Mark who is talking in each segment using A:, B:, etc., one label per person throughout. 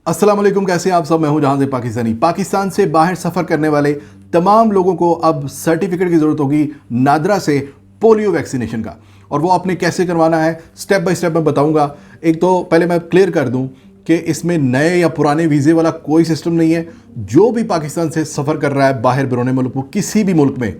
A: अस्सलाम वालेकुम, कैसे हैं आप सब। मैं हूं जहां से पाकिस्तानी। पाकिस्तान से बाहर सफ़र करने वाले तमाम लोगों को अब सर्टिफिकेट की ज़रूरत होगी नादरा से पोलियो वैक्सीनेशन का, और वो आपने कैसे करवाना है स्टेप बाय स्टेप मैं बताऊंगा। एक तो पहले मैं क्लियर कर दूं कि इसमें नए या पुराने वीज़े वाला कोई सिस्टम नहीं है। जो भी पाकिस्तान से सफ़र कर रहा है बाहर बिरोने मुल्क को, किसी भी मुल्क में,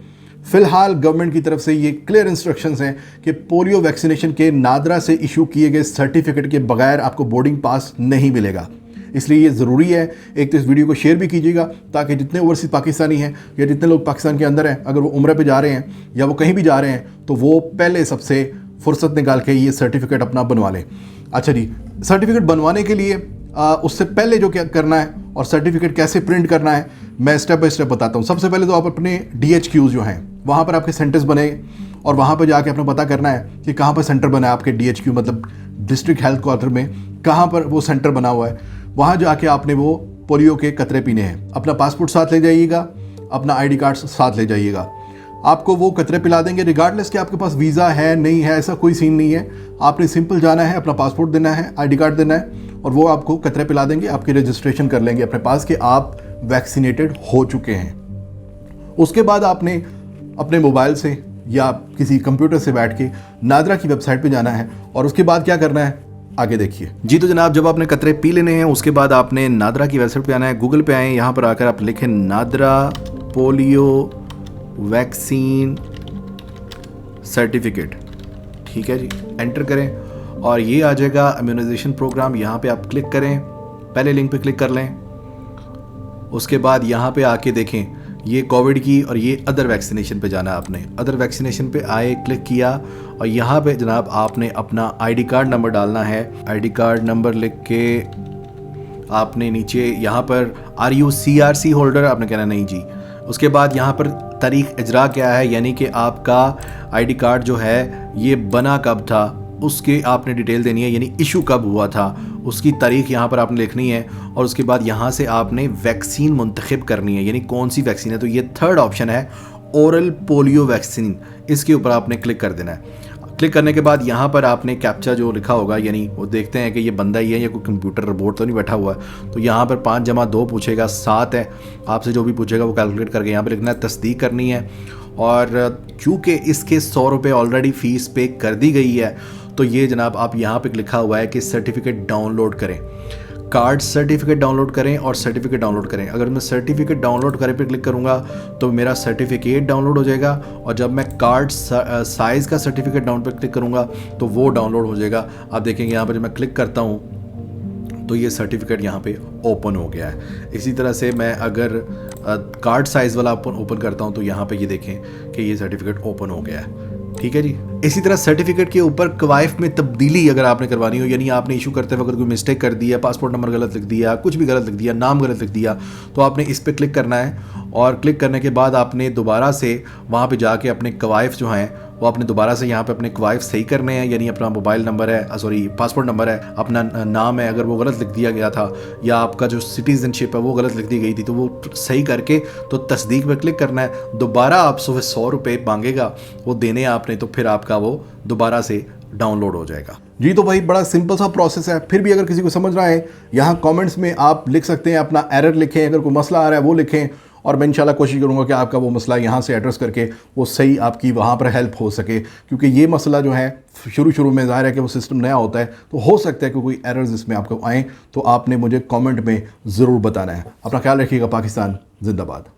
A: फ़िलहाल गवर्नमेंट की तरफ से ये क्लियर इंस्ट्रक्शंस हैं कि पोलियो वैक्सीनेशन के नादरा से इशू किए गए सर्टिफिकेट के बगैर आपको बोर्डिंग पास नहीं मिलेगा। इसलिए ये ज़रूरी है। एक तो इस वीडियो को शेयर भी कीजिएगा ताकि जितने ओवरसीज़ पाकिस्तानी हैं या जितने लोग पाकिस्तान के अंदर हैं, अगर वो उम्र पे जा रहे हैं या वो कहीं भी जा रहे हैं, तो वो पहले सबसे फुर्सत निकाल के ये सर्टिफिकेट अपना बनवा लें। अच्छा जी, सर्टिफिकेट बनवाने के लिए उससे पहले जो क्या करना है और सर्टिफिकेट कैसे प्रिंट करना है मैं स्टेप बाय स्टेप बताता हूँ। सबसे पहले तो आप अपने DHQs जो हैं वहाँ पर आपके सेंटर्स बने और वहाँ पर जाके अपना पता करना है कि कहाँ पर सेंटर बना है आपके DHQ मतलब डिस्ट्रिक्ट हेल्थ क्वार्टर में कहाँ पर वो सेंटर बना हुआ है। वहाँ जाके आपने वो पोलियो के कतरे पीने हैं। अपना पासपोर्ट साथ ले जाइएगा, अपना ID कार्ड साथ ले जाइएगा। आपको वो कतरे पिला देंगे रिगार्डलेस कि आपके पास वीज़ा है नहीं है, ऐसा कोई सीन नहीं है। आपने सिंपल जाना है, अपना पासपोर्ट देना है, ID कार्ड देना है और वो आपको कतरे पिला देंगे। आपकी रजिस्ट्रेशन कर लेंगे अपने पास कि आप वैक्सीनेटेड हो चुके हैं। उसके बाद आपने अपने मोबाइल से या किसी कंप्यूटर से बैठ के नादरा की वेबसाइट पे जाना है और उसके बाद क्या करना है आगे देखिए। जी तो जनाब, जब आपने कतरे पी लेने हैं उसके बाद आपने नादरा की वेबसाइट पे आना है। गूगल पे आए, यहाँ पर आकर आप लिखें नादरा पोलियो वैक्सीन सर्टिफिकेट, ठीक है जी, एंटर करें और ये आ जाएगा इम्यूनाइजेशन प्रोग्राम। यहाँ पे आप क्लिक करें, पहले लिंक पे क्लिक कर लें। उसके बाद यहाँ पे आके देखें ये कोविड की और ये अदर वैक्सीनेशन पे जाना है आपने। अदर वैक्सीनेशन पे आए, क्लिक किया और यहाँ पे जनाब आपने अपना ID कार्ड नंबर डालना है। ID कार्ड नंबर लिख के आपने नीचे यहाँ पर आर यू CRC होल्डर आपने कहना नहीं जी। उसके बाद यहाँ पर तारीख इजरा क्या है, यानी कि आपका ID कार्ड जो है ये बना कब था उसके आपने डिटेल देनी है, यानी इशू कब हुआ था उसकी तारीख यहाँ पर आपने लिखनी है। और उसके बाद यहाँ से आपने वैक्सीन मुंतखब करनी है, यानी कौन सी वैक्सीन है। तो ये थर्ड ऑप्शन है ओरल पोलियो वैक्सीन, इसके ऊपर आपने क्लिक कर देना है। क्लिक करने के बाद यहाँ पर आपने कैप्चा जो लिखा होगा, यानी वो देखते हैं कि ये बंदा ही है या कोई कंप्यूटर रोबोट तो नहीं बैठा हुआ है। तो यहाँ पर 5 + 2 पूछेगा, 7 है। आपसे जो भी पूछेगा वो कैलकुलेट करके यहाँ पर लिखना है, तस्दीक करनी है। और चूँकि इसके 100 रुपये ऑलरेडी फ़ीस पे कर दी गई है, तो ये जनाब आप यहाँ पे लिखा हुआ है कि सर्टिफिकेट डाउनलोड करें, कार्ड सर्टिफिकेट डाउनलोड करें और सर्टिफिकेट डाउनलोड करें। अगर मैं सर्टिफिकेट डाउनलोड करें पे क्लिक करूँगा तो मेरा सर्टिफिकेट डाउनलोड हो जाएगा, और जब मैं कार्ड साइज़ का सर्टिफिकेट डाउन पर क्लिक करूँगा तो वो डाउनलोड हो जाएगा। आप देखेंगे यहाँ पर जब मैं क्लिक करता हूँ तो ये सर्टिफिकेट यहाँ पे ओपन हो गया है। इसी तरह से मैं अगर कार्ड साइज़ वाला ओपन करता हूँ तो यहाँ पे ये देखें कि ये सर्टिफिकेट ओपन हो गया है, ठीक है जी। इसी तरह सर्टिफिकेट के ऊपर कवाइफ में तब्दीली अगर आपने करवानी हो, यानी आपने इशू करते वक्त कोई मिस्टेक कर दिया, पासपोर्ट नंबर गलत लिख दिया, कुछ भी गलत लिख दिया, नाम गलत लिख दिया, तो आपने इस पर क्लिक करना है। और क्लिक करने के बाद आपने दोबारा से वहाँ पे जाके अपने कवाइफ जो हैं वो आपने दोबारा से यहाँ पे अपने कवाइफ सही करने हैं, यानी अपना मोबाइल नंबर है, सॉरी पासपोर्ट नंबर है, अपना नाम है, अगर वो गलत लिख दिया गया था या आपका जो सिटीजनशिप है वो गलत लिख दी गई थी तो वो सही करके तो तस्दीक पे क्लिक करना है। दोबारा आप सुबह 100 रुपये मांगेगा, वो देने आपने, तो फिर आपका वो दोबारा से डाउनलोड हो जाएगा। जी तो भाई बड़ा सिंपल सा प्रोसेस है। फिर भी अगर किसी को समझ रहा है, यहाँ कमेंट्स में आप लिख सकते हैं, अपना एरर लिखें, अगर कोई मसला आ रहा है वो लिखें, और मैं इंशाल्लाह कोशिश करूँगा कि आपका वो मसला यहाँ से एड्रेस करके वो सही आपकी वहाँ पर हेल्प हो सके। क्योंकि ये मसला जो है शुरू में ज़ाहिर है कि वो सिस्टम नया होता है, तो हो सकता है कि कोई एरर्स इसमें आपको आएँ, तो आपने मुझे कमेंट में ज़रूर बताना है। अपना ख्याल रखिएगा। पाकिस्तान जिंदाबाद।